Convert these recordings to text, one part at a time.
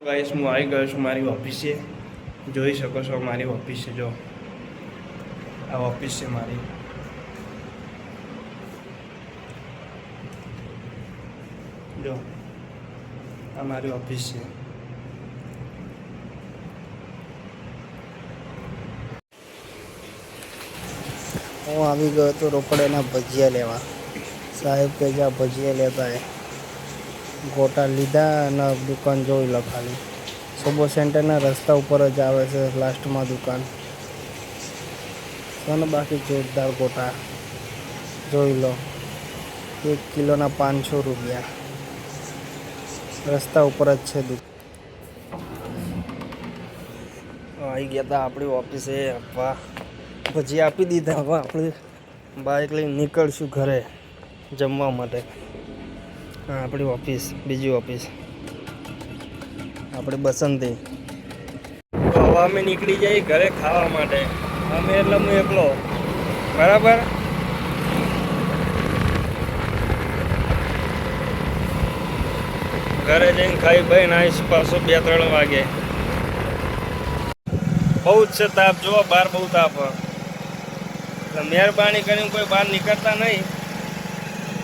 Guys હું આવી ગયો છું મારી ઓફિસે. જોઈ શકો છો મારી ઓફિસે. જો આ ઓફિસ છે મારી. જો આ મારી ઓફિસ છે. હું આવી ગયો તો રોકડેના ભજીયા લેવા. સાહેબ કે જ્યાં ભજીયા લેતા હે. ગોટા લીધા અને દુકાન જોઈ લો ખાલી. સોબો સેન્ટરના રસ્તા ઉપર જ આવે છે લાસ્ટમાં દુકાન. અને બાકી જોરદાર ગોટા જોઈ લો. 1 કિલોના 500 રૂપિયા. રસ્તા ઉપર જ છે દુકાન. આવી ગયા હતા આપણી ઓફિસે આપવા. ભજી આપી દીધા. હવે આપણે બાઇક લઈને નીકળશું ઘરે જમવા માટે. હા, આપણી ઓફિસ, બીજી ઓફિસ આપણે બસંતી. તો હવે અમે નીકળી જઈએ ઘરે ખાવા માટે. અમે એટલે હું એકલો. બરાબર. ઘરે જઈને ખાઈ ભાઈ આવીશ પાછો 2-3 વાગે. બહુ જ છે તાપ. જો બહાર બહુ તાપ. મહેરબાની કરીને કોઈ બહાર નીકળતા નહીં.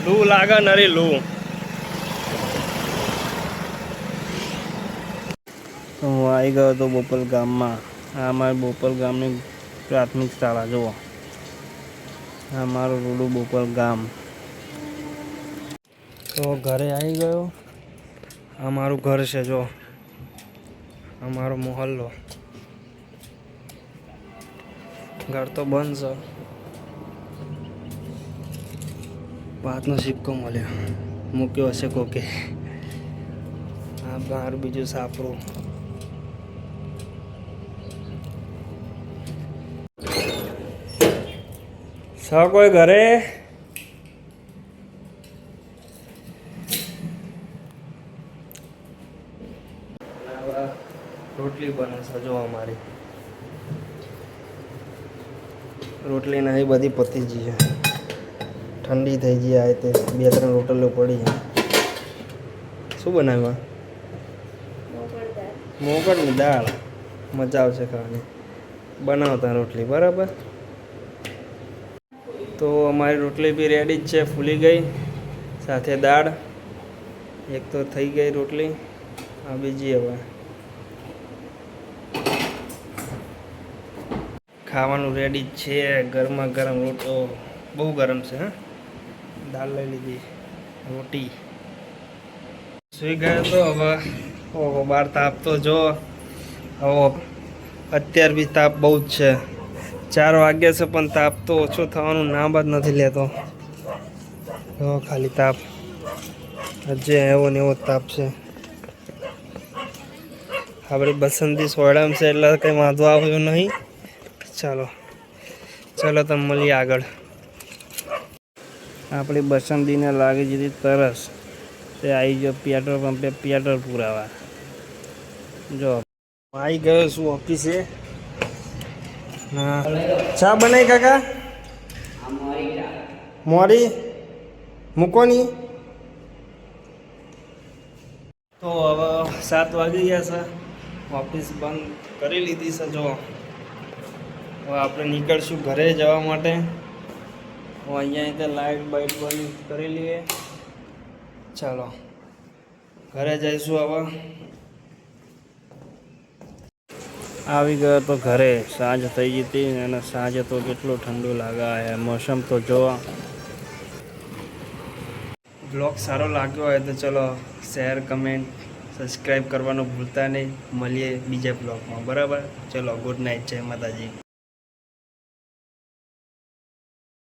લૂ લાગે નરી લૂ. હું આવી ગયો હતો બોપલ ગામમાં. આ મારી બોપલ ગામની પ્રાથમિક શાળા. જુઓ, આ મારું રૂડું બોપલ ગામ. તો ઘરે આવી ગયો. આ મારું ઘર છે. જો આ મારો મોહલ્લો. ઘર તો બંધ છે. વાતનો સિક્કો મળ્યો, મૂક્યો હશે કોકે. આ મારું બીજું સાપરું. કોઈ ઘરે રોટલી બને છે. જો અમારી રોટલી નહીં બધી પતી ગઈ છે. ઠંડી થઈ ગઈ. આ તે 2-3 રોટલીઓ પડી છે. શું બનાવ્યા? મોગળની દાળ. મજા આવશે ખાવાની. બનાવતા રોટલી. બરાબર. તો અમારી રોટલી બી રેડી જ છે. ફૂલી ગઈ. સાથે દાળ. એક તો થઈ ગઈ રોટલી. આ બીજી હવે ખાવાનું રેડી જ છે. ગરમા ગરમ રોટલો. બહુ ગરમ છે. હા, દાળ લઈ લીધી. રોટી. સુઈ ગયો તો હવે. ઓહો, બહાર તાપ તો જો. હવે અત્યાર બી તાપ બહુ જ છે. 4 વાગ્યા છે પણ તાપ તો ઓછો થવાનું નામ જ નથી લેતો. ખાલી તાપ હજે એવો ને એવો તાપ છે. આપણી બસંતી સોયડામાં છે એટલે કંઈ વાંધો આવ્યો નહીં. ચાલો તમે મળીએ આગળ. આપણી બસંતીને લાગી જતી તરસ. તે આવી ગયો પેટ્રોલ પંપે પેટ્રોલ પુરાવા. જો આવી ગયો છું ઓફિસે. હા, ચા બનાવી કાકા? મોરી મૂકોની. તો હવે 7 વાગી ગયા છે. ઓફિસ બંધ કરી લીધી છે. જો હવે આપણે નીકળશું ઘરે જવા માટે. હું અહીંયા લાઇટ બાઇટ બંધ કરી લઈએ. ચાલો ઘરે જઈશું. હવે આવી ગયો તો ઘરે. સાંજ થઈ ગઈ હતી અને સાંજે તો કેટલું ઠંડુ લાગે. મોસમ તો જોવા. બ્લોગ સારો લાગ્યો હોય તો ચલો શેર, કમેન્ટ, સબસ્ક્રાઈબ કરવાનું ભૂલતા નહીં. મળીએ બીજા બ્લોગમાં. બરાબર. ચલો, ગુડ નાઇટ. જય માતાજી.